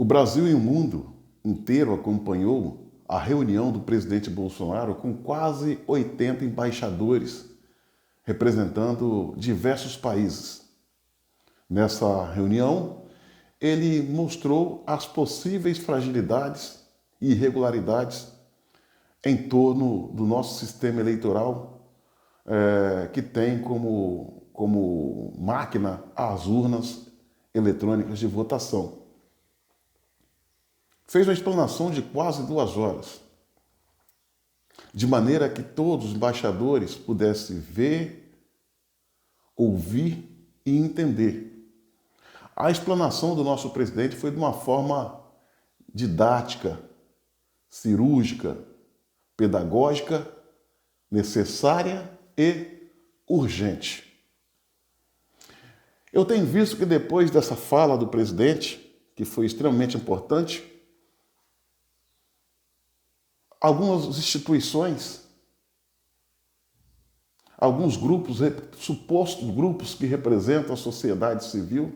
O Brasil e o mundo inteiro acompanhou a reunião do presidente Bolsonaro com quase 80 embaixadores representando diversos países. Nessa reunião, ele mostrou as possíveis fragilidades e irregularidades em torno do nosso sistema eleitoral, que tem como máquina as urnas eletrônicas de votação. Fez uma explanação de quase 2 horas, de maneira que todos os embaixadores pudessem ver, ouvir e entender. A explanação do nosso presidente foi de uma forma didática, cirúrgica, pedagógica, necessária e urgente. Eu tenho visto que depois dessa fala do presidente, que foi extremamente importante, algumas instituições, alguns grupos, supostos grupos que representam a sociedade civil,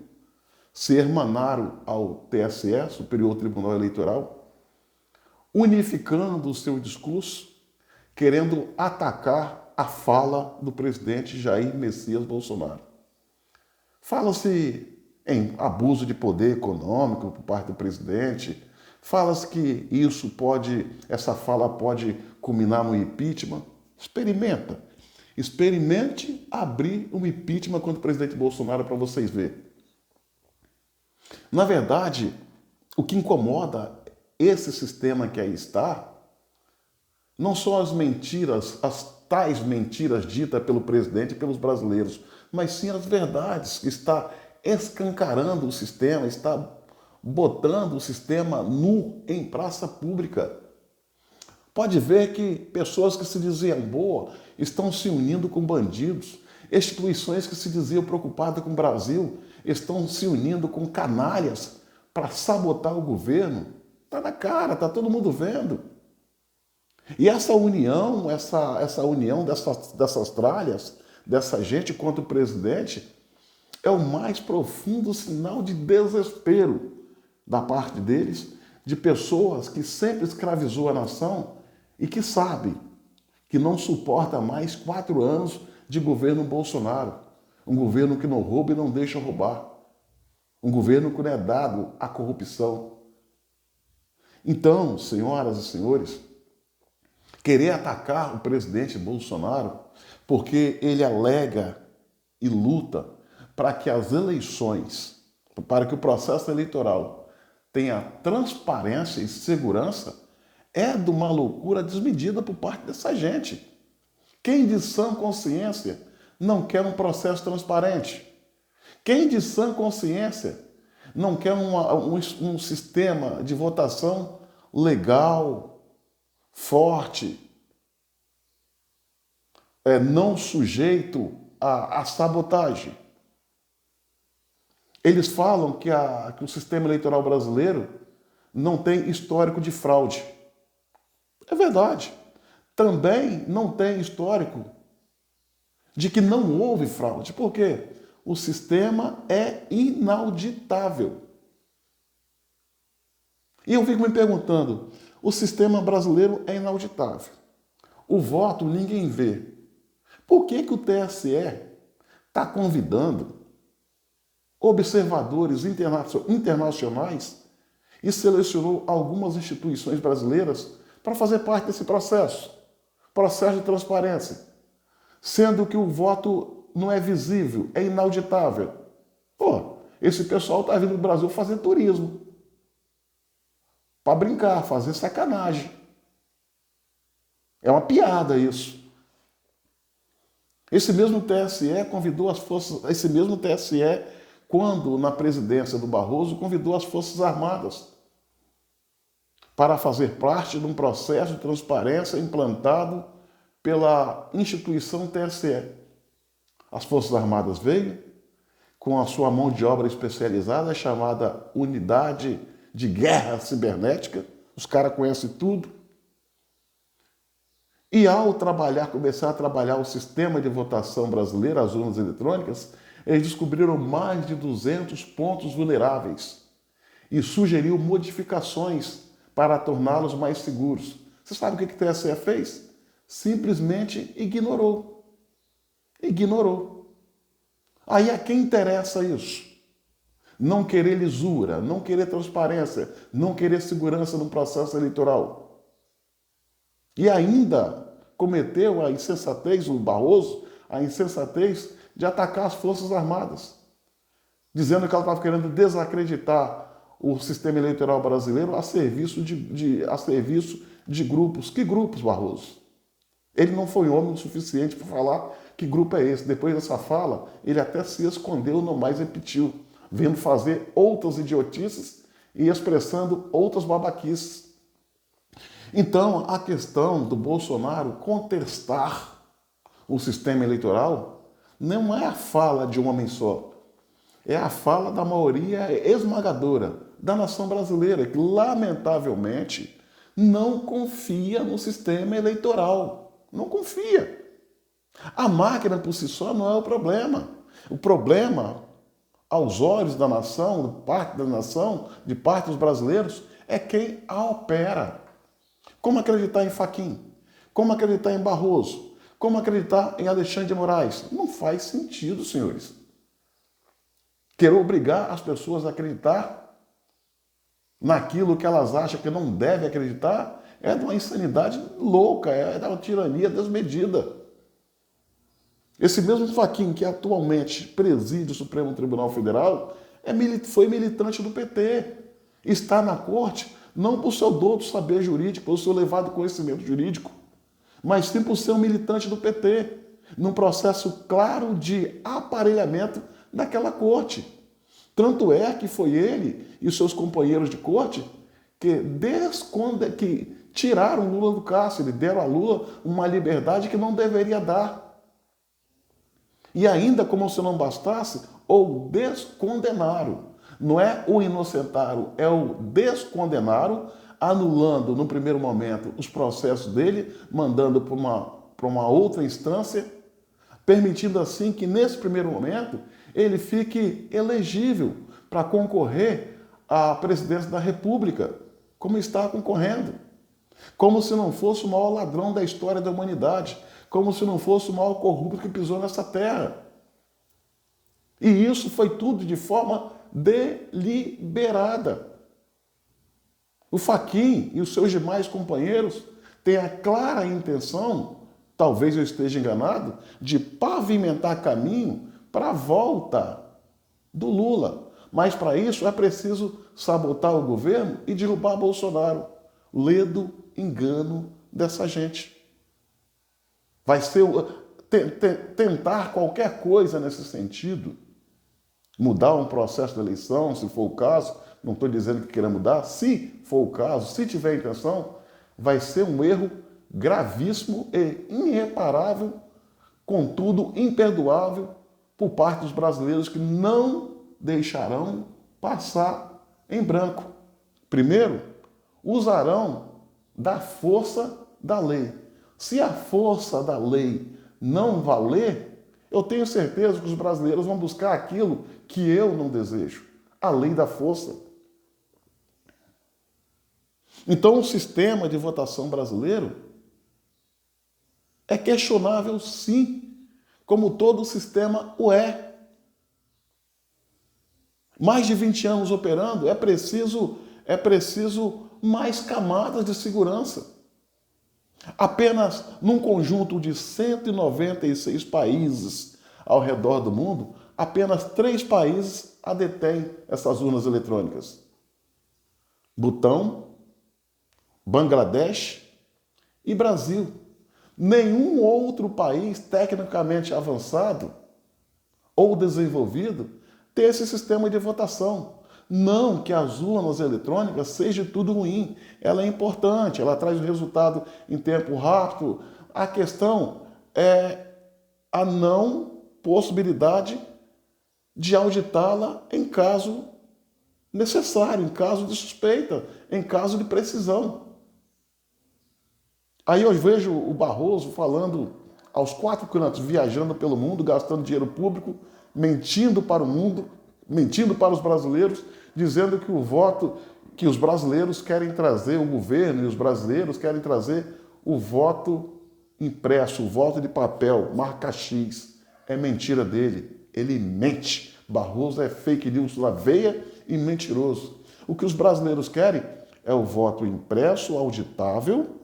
se hermanaram ao TSE, Superior Tribunal Eleitoral, unificando o seu discurso, querendo atacar a fala do presidente Jair Messias Bolsonaro. Fala-se em abuso de poder econômico por parte do presidente, fala-se que essa fala pode culminar no impeachment. Experimente abrir um impeachment contra o presidente Bolsonaro para vocês verem. Na verdade, o que incomoda esse sistema que aí está, não são as mentiras, as tais mentiras ditas pelo presidente e pelos brasileiros, mas sim as verdades, que está escancarando o sistema, está botando o sistema nu em praça pública. Pode ver que pessoas que se diziam boas estão se unindo com bandidos, instituições que se diziam preocupadas com o Brasil estão se unindo com canalhas para sabotar o governo. Está na cara, está todo mundo vendo. E essa união dessas tralhas, dessa gente contra o presidente, é o mais profundo sinal de desespero da parte deles, de pessoas que sempre escravizou a nação e que sabe que não suporta mais 4 anos de governo Bolsonaro. Um governo que não rouba e não deixa roubar. Um governo que não é dado à corrupção. Então, senhoras e senhores, querer atacar o presidente Bolsonaro porque ele alega e luta para que as eleições, para que o processo eleitoral tenha transparência e segurança, é de uma loucura desmedida por parte dessa gente. Quem de sã consciência não quer um processo transparente? Quem de sã consciência não quer um sistema de votação legal, forte, não sujeito à sabotagem? Eles falam que o sistema eleitoral brasileiro não tem histórico de fraude. É verdade. Também não tem histórico de que não houve fraude. Por quê? O sistema é inauditável. E eu fico me perguntando, o sistema brasileiro é inauditável. O voto ninguém vê. Por que o TSE está convidando observadores internacionais e selecionou algumas instituições brasileiras para fazer parte desse processo de transparência, sendo que o voto não é visível, é inauditável? Pô, esse pessoal está vindo do Brasil fazer turismo, para brincar, fazer sacanagem. É uma piada isso. Esse mesmo TSE convidou as forças, quando na presidência do Barroso, convidou as Forças Armadas para fazer parte de um processo de transparência implantado pela instituição TSE. As Forças Armadas veio com a sua mão de obra especializada, chamada Unidade de Guerra Cibernética. Os caras conhecem tudo. E ao começar a trabalhar o sistema de votação brasileiro, as urnas eletrônicas, eles descobriram mais de 200 pontos vulneráveis. e sugeriu modificações para torná-los mais seguros. Você sabe o que o TSE fez? Simplesmente ignorou. Ignorou. Aí a quem interessa isso? Não querer lisura, não querer transparência, não querer segurança no processo eleitoral. E ainda cometeu a insensatez, o Barroso, a insensatez de atacar as Forças Armadas, dizendo que ela estava querendo desacreditar o sistema eleitoral brasileiro a serviço de grupos. Que grupos, Barroso? Ele não foi homem o suficiente para falar que grupo é esse. Depois dessa fala, ele até se escondeu, não mais repetiu, vendo fazer outras idiotices e expressando outras babaquices. Então, a questão do Bolsonaro contestar o sistema eleitoral não é a fala de um homem só. É a fala da maioria esmagadora da nação brasileira, que, lamentavelmente, não confia no sistema eleitoral. Não confia. A máquina por si só não é o problema. O problema, aos olhos da nação, de parte dos brasileiros, é quem a opera. Como acreditar em Fachin? Como acreditar em Barroso? Como acreditar em Alexandre de Moraes? Não faz sentido, senhores. Querer obrigar as pessoas a acreditar naquilo que elas acham que não devem acreditar é de uma insanidade louca, é de uma tirania desmedida. Esse mesmo Fachin que atualmente preside o Supremo Tribunal Federal foi militante do PT. Está na corte não por seu dom de saber jurídico, pelo seu elevado conhecimento jurídico, mas sim por ser um militante do PT, num processo claro de aparelhamento daquela corte. Tanto é que foi ele e os seus companheiros de corte que tiraram Lula do cárcere, deram a Lula uma liberdade que não deveria dar. E ainda, como se não bastasse, ou descondenaram. Não é o inocentaram, é o descondenaram, anulando no primeiro momento os processos dele, mandando para uma outra instância, permitindo assim que nesse primeiro momento ele fique elegível para concorrer à presidência da República, como está concorrendo. Como se não fosse o maior ladrão da história da humanidade, como se não fosse o maior corrupto que pisou nessa terra. E isso foi tudo de forma deliberada. O Fachin e os seus demais companheiros têm a clara intenção, talvez eu esteja enganado, de pavimentar caminho para a volta do Lula. Mas para isso é preciso sabotar o governo e derrubar Bolsonaro. Ledo engano dessa gente. Vai ser tentar qualquer coisa nesse sentido, mudar um processo de eleição, se for o caso, não estou dizendo que queira mudar, se for o caso, se tiver intenção, vai ser um erro gravíssimo e irreparável, contudo imperdoável, por parte dos brasileiros que não deixarão passar em branco. Primeiro, usarão da força da lei. Se a força da lei não valer, eu tenho certeza que os brasileiros vão buscar aquilo que eu não desejo, a lei da força. Então, o sistema de votação brasileiro é questionável, sim, como todo o sistema o é. Mais de 20 anos operando, é preciso mais camadas de segurança. Apenas num conjunto de 196 países ao redor do mundo, apenas 3 países detêm essas urnas eletrônicas: Butão, Bangladesh e Brasil. Nenhum outro país tecnicamente avançado ou desenvolvido tem esse sistema de votação. Não que as urnas eletrônicas seja tudo ruim. Ela é importante, ela traz o resultado em tempo rápido. A questão é a não possibilidade de auditá-la em caso necessário, em caso de suspeita, em caso de precisão. Aí eu vejo o Barroso falando aos 4 cantos, viajando pelo mundo, gastando dinheiro público, mentindo para o mundo, mentindo para os brasileiros, dizendo que o voto, que os brasileiros querem trazer, o governo e os brasileiros querem trazer o voto impresso, o voto de papel, marca X. É mentira dele. Ele mente. Barroso é fake news na veia e mentiroso. O que os brasileiros querem é o voto impresso, auditável,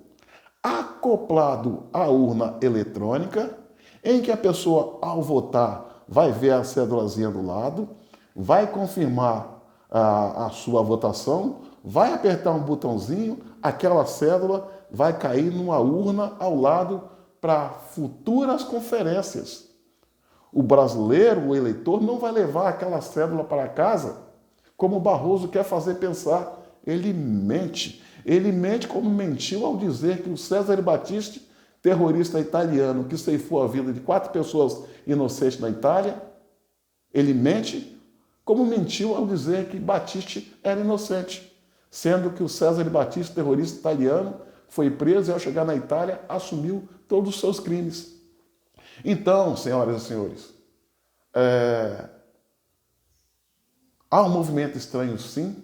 acoplado à urna eletrônica, em que a pessoa, ao votar, vai ver a cédulazinha do lado, vai confirmar a sua votação, vai apertar um botãozinho, aquela cédula vai cair numa urna ao lado para futuras conferências. O brasileiro, o eleitor, não vai levar aquela cédula para casa como o Barroso quer fazer pensar. Ele mente. Ele mente como mentiu ao dizer que o Cesare Battisti, terrorista italiano que ceifou a vida de 4 pessoas inocentes na Itália, ele mente como mentiu ao dizer que Battisti era inocente, sendo que o Cesare Battisti, terrorista italiano, foi preso e ao chegar na Itália assumiu todos os seus crimes. Então, senhoras e senhores, há um movimento estranho sim,